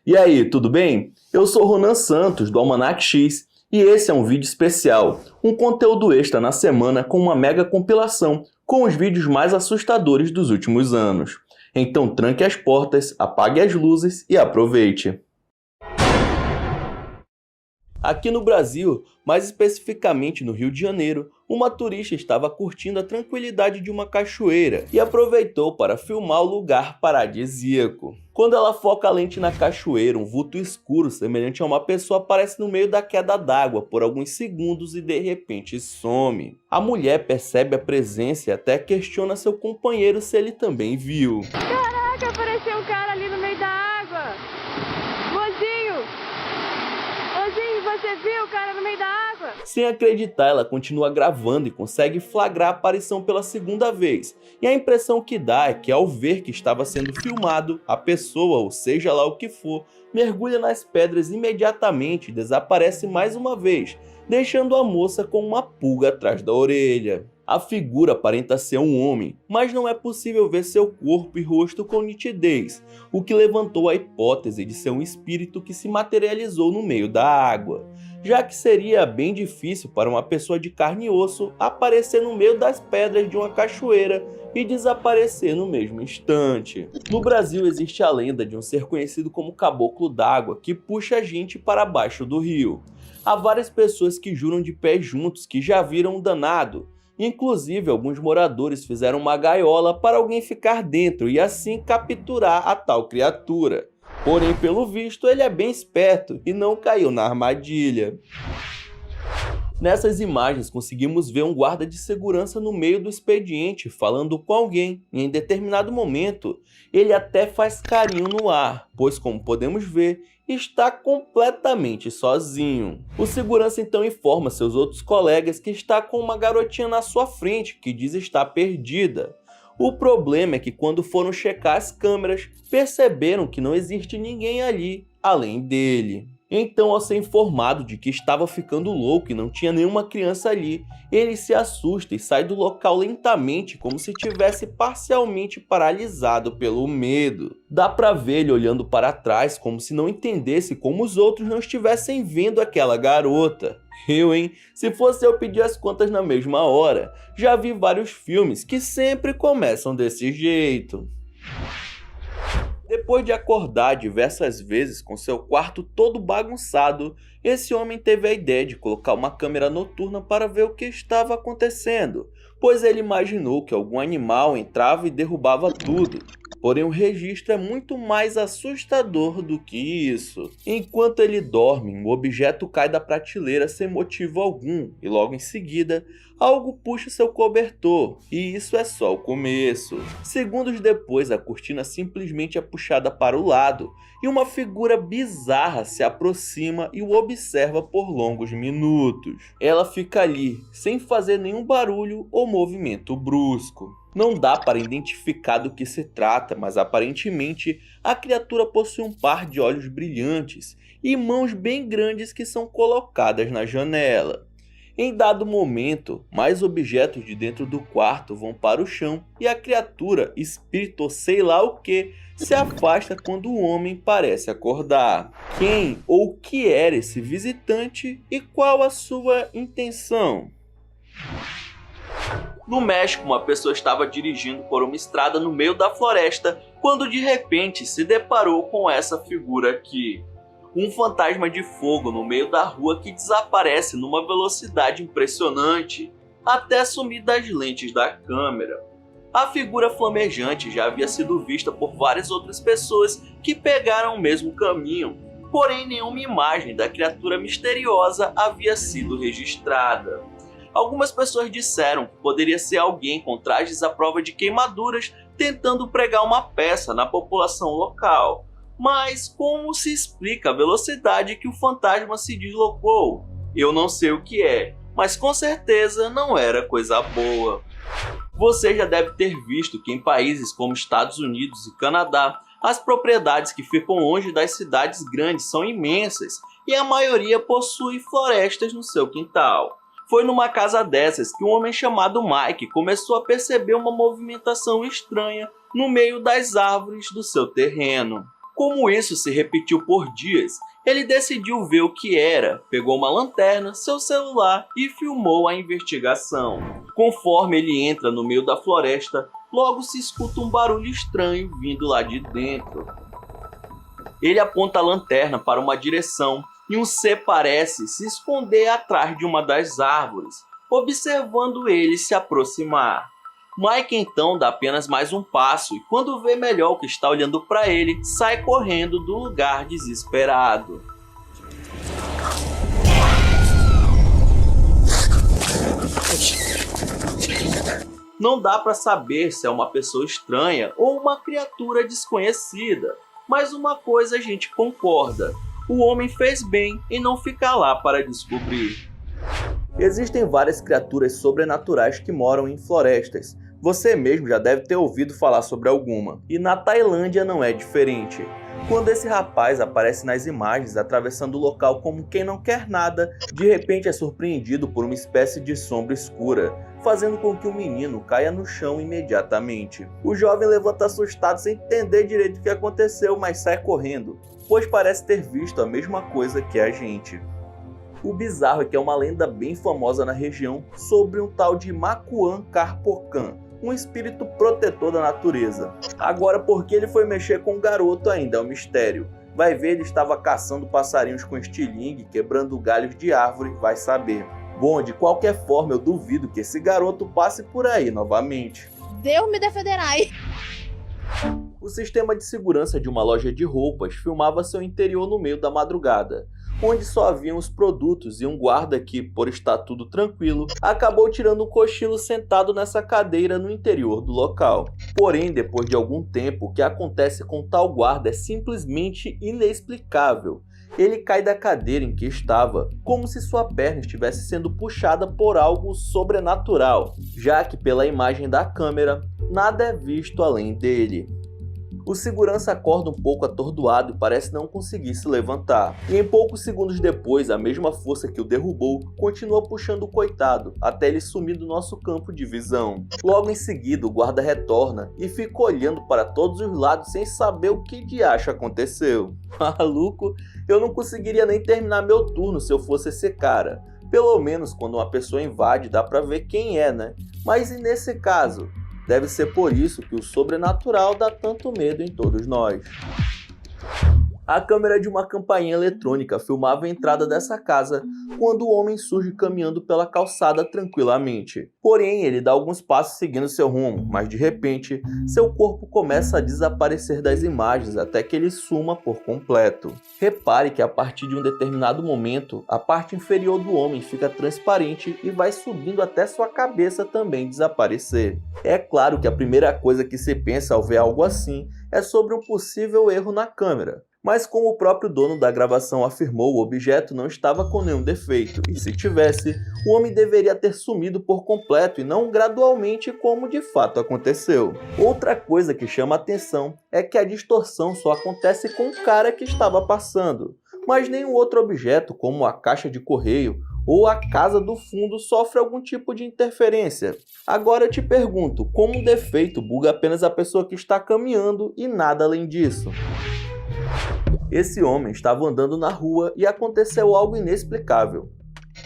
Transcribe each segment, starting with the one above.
E aí, tudo bem? Eu sou Ronan Santos, do Almanac X, e esse é um vídeo especial, um conteúdo extra na semana com uma mega compilação com os vídeos mais assustadores dos últimos anos. Então tranque as portas, apague as luzes e aproveite! Aqui no Brasil, mais especificamente no Rio de Janeiro, uma turista estava curtindo a tranquilidade de uma cachoeira e aproveitou para filmar o lugar paradisíaco. Quando ela foca a lente na cachoeira, um vulto escuro semelhante a uma pessoa aparece no meio da queda d'água por alguns segundos e de repente some. A mulher percebe a presença e até questiona seu companheiro se ele também viu. Caraca, apareceu um cara ali no meio da água! Mozinho! Mozinho, você viu o cara no meio da água? Sem acreditar, ela continua gravando e consegue flagrar a aparição pela segunda vez. E a impressão que dá é que ao ver que estava sendo filmado, a pessoa, ou seja lá o que for, mergulha nas pedras imediatamente e desaparece mais uma vez, deixando a moça com uma pulga atrás da orelha. A figura aparenta ser um homem, mas não é possível ver seu corpo e rosto com nitidez, o que levantou a hipótese de ser um espírito que se materializou no meio da água, já que seria bem difícil para uma pessoa de carne e osso aparecer no meio das pedras de uma cachoeira e desaparecer no mesmo instante. No Brasil existe a lenda de um ser conhecido como caboclo d'água que puxa a gente para baixo do rio. Há várias pessoas que juram de pé juntos que já viram um danado. Inclusive, alguns moradores fizeram uma gaiola para alguém ficar dentro e assim capturar a tal criatura. Porém, pelo visto, ele é bem esperto e não caiu na armadilha. Nessas imagens, conseguimos ver um guarda de segurança no meio do expediente falando com alguém e em determinado momento ele até faz carinho no ar, pois como podemos ver, está completamente sozinho. O segurança então informa seus outros colegas que está com uma garotinha na sua frente que diz estar perdida. O problema é que quando foram checar as câmeras, perceberam que não existe ninguém ali, além dele. Então, ao ser informado de que estava ficando louco e não tinha nenhuma criança ali, ele se assusta e sai do local lentamente, como se estivesse parcialmente paralisado pelo medo. Dá pra ver ele olhando para trás, como se não entendesse como os outros não estivessem vendo aquela garota. Hein? Se fosse eu pedir as contas na mesma hora, já vi vários filmes que sempre começam desse jeito. Depois de acordar diversas vezes com seu quarto todo bagunçado, esse homem teve a ideia de colocar uma câmera noturna para ver o que estava acontecendo, pois ele imaginou que algum animal entrava e derrubava tudo. Porém, o registro é muito mais assustador do que isso. Enquanto ele dorme, um objeto cai da prateleira sem motivo algum e logo em seguida, algo puxa seu cobertor, e isso é só o começo. Segundos depois, a cortina simplesmente é puxada para o lado e uma figura bizarra se aproxima e o observa por longos minutos. Ela fica ali, sem fazer nenhum barulho ou movimento brusco. Não dá para identificar do que se trata, mas aparentemente a criatura possui um par de olhos brilhantes e mãos bem grandes que são colocadas na janela. Em dado momento, mais objetos de dentro do quarto vão para o chão e a criatura, espírito ou sei lá o que, se afasta quando o homem parece acordar. Quem ou que era esse visitante e qual a sua intenção? No México, uma pessoa estava dirigindo por uma estrada no meio da floresta quando de repente se deparou com essa figura aqui. Um fantasma de fogo no meio da rua que desaparece numa velocidade impressionante até sumir das lentes da câmera. A figura flamejante já havia sido vista por várias outras pessoas que pegaram o mesmo caminho, porém nenhuma imagem da criatura misteriosa havia sido registrada. Algumas pessoas disseram que poderia ser alguém com trajes à prova de queimaduras tentando pregar uma peça na população local. Mas como se explica a velocidade que o fantasma se deslocou? Eu não sei o que é, mas com certeza não era coisa boa. Você já deve ter visto que em países como Estados Unidos e Canadá, as propriedades que ficam longe das cidades grandes são imensas e a maioria possui florestas no seu quintal. Foi numa casa dessas que um homem chamado Mike começou a perceber uma movimentação estranha no meio das árvores do seu terreno. Como isso se repetiu por dias, ele decidiu ver o que era, pegou uma lanterna, seu celular e filmou a investigação. Conforme ele entra no meio da floresta, logo se escuta um barulho estranho vindo lá de dentro. Ele aponta a lanterna para uma direção e um ser parece se esconder atrás de uma das árvores, observando ele se aproximar. Mike então dá apenas mais um passo e quando vê melhor o que está olhando para ele, sai correndo do lugar desesperado. Não dá para saber se é uma pessoa estranha ou uma criatura desconhecida, mas uma coisa a gente concorda: o homem fez bem em não ficar lá para descobrir. Existem várias criaturas sobrenaturais que moram em florestas. Você mesmo já deve ter ouvido falar sobre alguma. E na Tailândia não é diferente. Quando esse rapaz aparece nas imagens atravessando o local como quem não quer nada, de repente é surpreendido por uma espécie de sombra escura, fazendo com que o menino caia no chão imediatamente. O jovem levanta assustado sem entender direito o que aconteceu, mas sai correndo, pois parece ter visto a mesma coisa que a gente. O bizarro é que é uma lenda bem famosa na região sobre um tal de Makuan Karpokan, um espírito protetor da natureza. Agora, por que ele foi mexer com o garoto ainda é um mistério. Vai ver, ele estava caçando passarinhos com estilingue, quebrando galhos de árvore, vai saber. Bom, de qualquer forma, eu duvido que esse garoto passe por aí novamente. Deus me defenderá. O sistema de segurança de uma loja de roupas filmava seu interior no meio da madrugada, onde só haviam os produtos e um guarda que, por estar tudo tranquilo, acabou tirando um cochilo sentado nessa cadeira no interior do local. Porém, depois de algum tempo, o que acontece com tal guarda é simplesmente inexplicável. Ele cai da cadeira em que estava, como se sua perna estivesse sendo puxada por algo sobrenatural, já que pela imagem da câmera, nada é visto além dele. O segurança acorda um pouco atordoado e parece não conseguir se levantar. E em poucos segundos depois, a mesma força que o derrubou continua puxando o coitado, até ele sumir do nosso campo de visão. Logo em seguida, o guarda retorna e fica olhando para todos os lados sem saber o que de acho aconteceu. Maluco, eu não conseguiria nem terminar meu turno se eu fosse esse cara. Pelo menos quando uma pessoa invade dá pra ver quem é, né? Mas e nesse caso? Deve ser por isso que o sobrenatural dá tanto medo em todos nós. A câmera de uma campainha eletrônica filmava a entrada dessa casa quando o homem surge caminhando pela calçada tranquilamente. Porém, ele dá alguns passos seguindo seu rumo, mas de repente, seu corpo começa a desaparecer das imagens até que ele suma por completo. Repare que a partir de um determinado momento, a parte inferior do homem fica transparente e vai subindo até sua cabeça também desaparecer. É claro que a primeira coisa que se pensa ao ver algo assim é sobre um possível erro na câmera. Mas como o próprio dono da gravação afirmou, o objeto não estava com nenhum defeito, e se tivesse, o homem deveria ter sumido por completo e não gradualmente como de fato aconteceu. Outra coisa que chama a atenção é que a distorção só acontece com o cara que estava passando, mas nenhum outro objeto, como a caixa de correio ou a casa do fundo, sofre algum tipo de interferência. Agora eu te pergunto, como um defeito buga apenas a pessoa que está caminhando e nada além disso? Esse homem estava andando na rua e aconteceu algo inexplicável.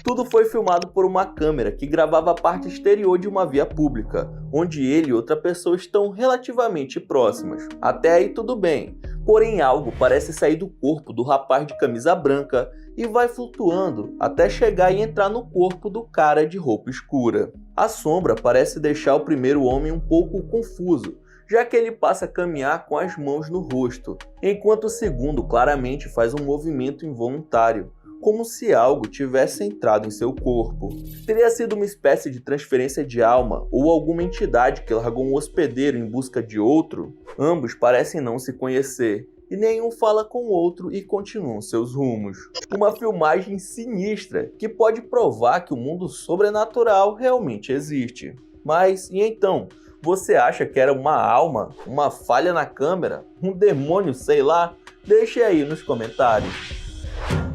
Tudo foi filmado por uma câmera que gravava a parte exterior de uma via pública, onde ele e outra pessoa estão relativamente próximas. Até aí tudo bem, porém algo parece sair do corpo do rapaz de camisa branca e vai flutuando até chegar e entrar no corpo do cara de roupa escura. A sombra parece deixar o primeiro homem um pouco confuso, já que ele passa a caminhar com as mãos no rosto, enquanto o segundo claramente faz um movimento involuntário, como se algo tivesse entrado em seu corpo. Teria sido uma espécie de transferência de alma ou alguma entidade que largou um hospedeiro em busca de outro? Ambos parecem não se conhecer, e nenhum fala com o outro e continuam seus rumos. Uma filmagem sinistra que pode provar que o mundo sobrenatural realmente existe. Mas, e então? Você acha que era uma alma, uma falha na câmera, um demônio, sei lá? Deixe aí nos comentários.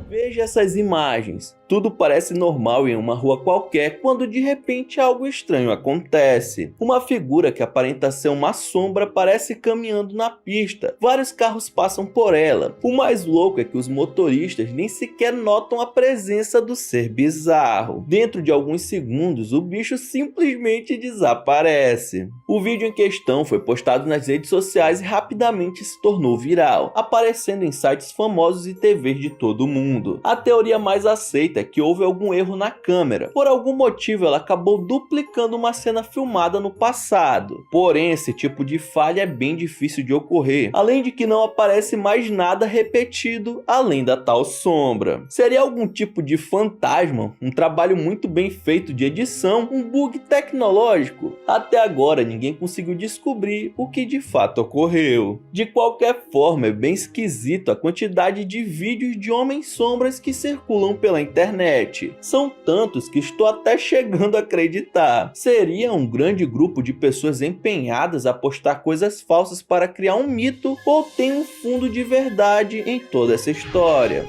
Veja essas imagens. tudo parece normal em uma rua qualquer quando de repente algo estranho acontece. Uma figura que aparenta ser uma sombra aparece caminhando na pista. Vários carros passam por ela. O mais louco é que os motoristas nem sequer notam a presença do ser bizarro. Dentro de alguns segundos, o bicho simplesmente desaparece. O vídeo em questão foi postado nas redes sociais e rapidamente se tornou viral, aparecendo em sites famosos e TVs de todo o mundo. A teoria mais aceita é que houve algum erro na câmera. Por algum motivo, ela acabou duplicando uma cena filmada no passado. Porém, esse tipo de falha é bem difícil de ocorrer, além de que não aparece mais nada repetido além da tal sombra. Seria algum tipo de fantasma, um trabalho muito bem feito de edição, um bug tecnológico? Até agora ninguém conseguiu descobrir o que de fato ocorreu. De qualquer forma, é bem esquisito a quantidade de vídeos de homens-sombras que circulam pela internet. São tantos que estou até chegando a acreditar. Seria um grande grupo de pessoas empenhadas a postar coisas falsas para criar um mito, ou tem um fundo de verdade em toda essa história?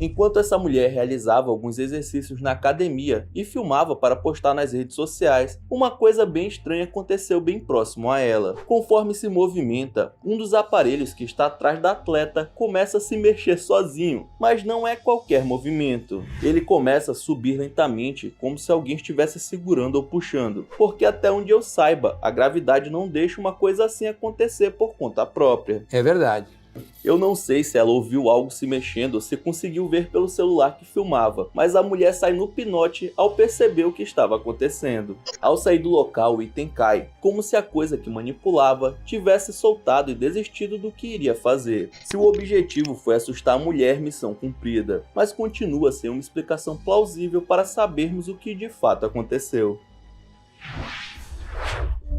Enquanto essa mulher realizava alguns exercícios na academia e filmava para postar nas redes sociais, uma coisa bem estranha aconteceu bem próximo a ela. Conforme se movimenta, um dos aparelhos que está atrás da atleta começa a se mexer sozinho, mas não é qualquer movimento. Ele começa a subir lentamente, como se alguém estivesse segurando ou puxando, porque até onde eu saiba, a gravidade não deixa uma coisa assim acontecer por conta própria. É verdade. Eu não sei se ela ouviu algo se mexendo ou se conseguiu ver pelo celular que filmava, mas a mulher sai no pinote ao perceber o que estava acontecendo. Ao sair do local, o item cai, como se a coisa que manipulava tivesse soltado e desistido do que iria fazer. Se o objetivo foi assustar a mulher, missão cumprida, mas continua sem uma explicação plausível para sabermos o que de fato aconteceu.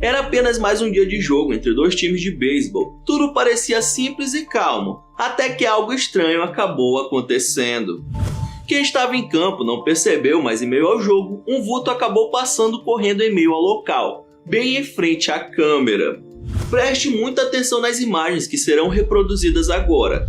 Era apenas mais um dia de jogo entre dois times de beisebol. Tudo parecia simples e calmo, até que algo estranho acabou acontecendo. Quem estava em campo não percebeu, mas em meio ao jogo, um vulto acabou passando correndo em meio ao local, bem em frente à câmera. Preste muita atenção nas imagens que serão reproduzidas agora.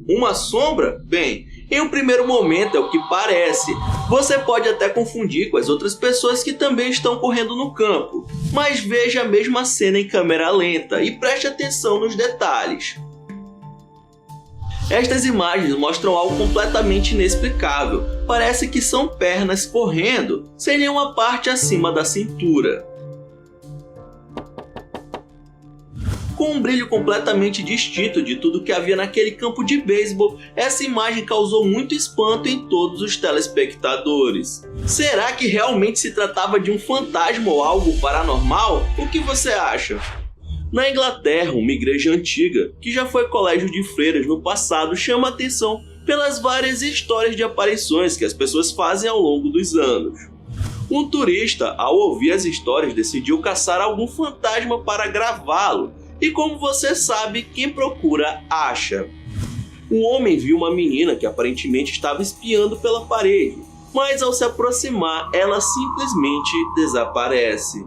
Uma sombra? Bem, em um primeiro momento é o que parece. Você pode até confundir com as outras pessoas que também estão correndo no campo, mas veja a mesma cena em câmera lenta e preste atenção nos detalhes. Estas imagens mostram algo completamente inexplicável. Parece que são pernas correndo, sem nenhuma parte acima da cintura. Com um brilho completamente distinto de tudo que havia naquele campo de beisebol, essa imagem causou muito espanto em todos os telespectadores. Será que realmente se tratava de um fantasma ou algo paranormal? O que você acha? Na Inglaterra, uma igreja antiga, que já foi colégio de freiras no passado, chama a atenção pelas várias histórias de aparições que as pessoas fazem ao longo dos anos. Um turista, ao ouvir as histórias, decidiu caçar algum fantasma para gravá-lo. E como você sabe, quem procura, acha. Um homem viu uma menina que aparentemente estava espiando pela parede, mas ao se aproximar, ela simplesmente desaparece.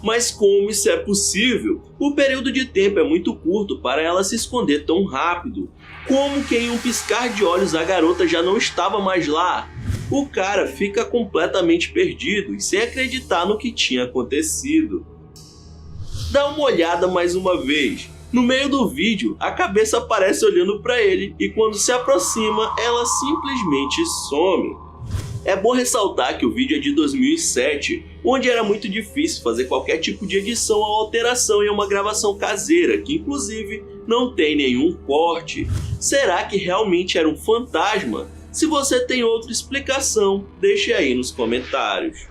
Mas como isso é possível? O período de tempo é muito curto para ela se esconder tão rápido. Como que em um piscar de olhos a garota já não estava mais lá? O cara fica completamente perdido e sem acreditar no que tinha acontecido. Dá uma olhada mais uma vez. No meio do vídeo, a cabeça aparece olhando para ele e quando se aproxima, ela simplesmente some. É bom ressaltar que o vídeo é de 2007, onde era muito difícil fazer qualquer tipo de edição ou alteração em uma gravação caseira, que inclusive não tem nenhum corte. Será que realmente era um fantasma? Se você tem outra explicação, deixe aí nos comentários.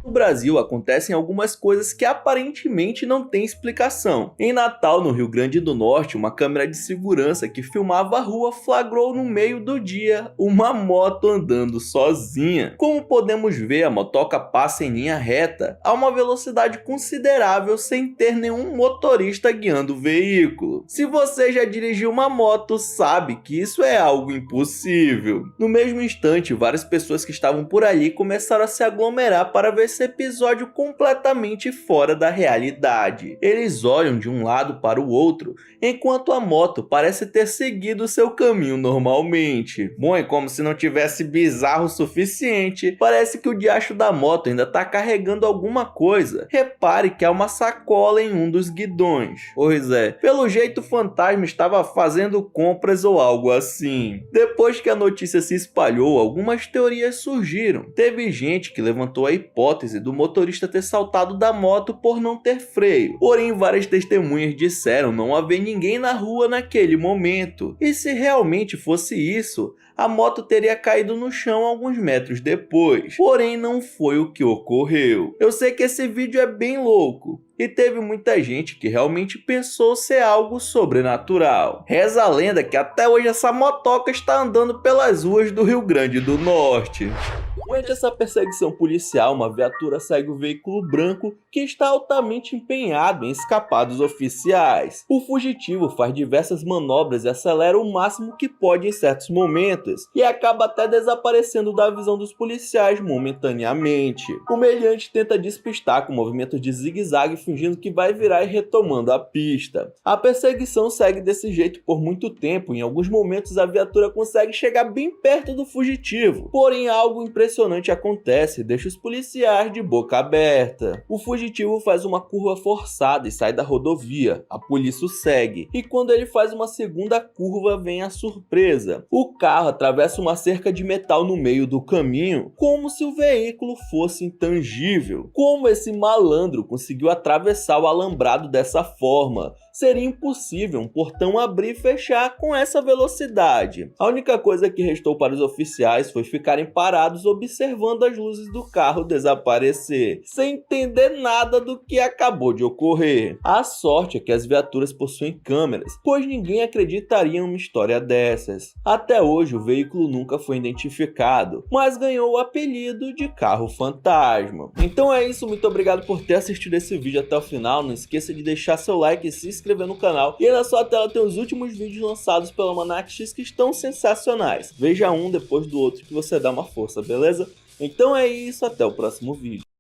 No Brasil acontecem algumas coisas que aparentemente não têm explicação. Em Natal, no Rio Grande do Norte, uma câmera de segurança que filmava a rua flagrou no meio do dia uma moto andando sozinha. Como podemos ver, a motoca passa em linha reta a uma velocidade considerável sem ter nenhum motorista guiando o veículo. Se você já dirigiu uma moto, sabe que isso é algo impossível. No mesmo instante, várias pessoas que estavam por ali começaram a se aglomerar para ver se esse episódio completamente fora da realidade. Eles olham de um lado para o outro, enquanto a moto parece ter seguido seu caminho normalmente. Bom, é como se não tivesse bizarro o suficiente, parece que o diacho da moto ainda tá carregando alguma coisa. Repare que há uma sacola em um dos guidões. Pois é, pelo jeito o fantasma estava fazendo compras ou algo assim. Depois que a notícia se espalhou, algumas teorias surgiram. Teve gente que levantou a hipótese do motorista ter saltado da moto por não ter freio. Porém, várias testemunhas disseram não haver ninguém na rua naquele momento. E se realmente fosse isso, a moto teria caído no chão alguns metros depois. Porém, não foi o que ocorreu. Eu sei que esse vídeo é bem louco, e teve muita gente que realmente pensou ser algo sobrenatural. Reza a lenda que até hoje essa motoca está andando pelas ruas do Rio Grande do Norte. Durante essa perseguição policial, uma viatura segue o veículo branco que está altamente empenhado em escapar dos oficiais. O fugitivo faz diversas manobras e acelera o máximo que pode em certos momentos, e acaba até desaparecendo da visão dos policiais momentaneamente. O meliante tenta despistar com movimentos de zigue-zague, fingindo que vai virar e retomando a pista. A perseguição segue desse jeito por muito tempo, e em alguns momentos a viatura consegue chegar bem perto do fugitivo. Porém, algo impressionante acontece e deixa os policiais de boca aberta. O fugitivo faz uma curva forçada e sai da rodovia. A polícia o segue, e quando ele faz uma segunda curva, vem a surpresa. O carro atravessa uma cerca de metal no meio do caminho, como se o veículo fosse intangível. Como esse malandro conseguiu atravessar o alambrado dessa forma? Seria impossível um portão abrir e fechar com essa velocidade. A única coisa que restou para os oficiais foi ficarem parados observando as luzes do carro desaparecer, sem entender nada do que acabou de ocorrer. A sorte é que as viaturas possuem câmeras, pois ninguém acreditaria em uma história dessas. Até hoje o veículo nunca foi identificado, mas ganhou o apelido de carro fantasma. Então é isso, muito obrigado por ter assistido esse vídeo até o final. Não esqueça de deixar seu like e se inscrever no canal, e aí na sua tela tem os últimos vídeos lançados pela Almanac X que estão sensacionais. Veja um depois do outro que você dá uma força, beleza? Então é isso, até o próximo vídeo.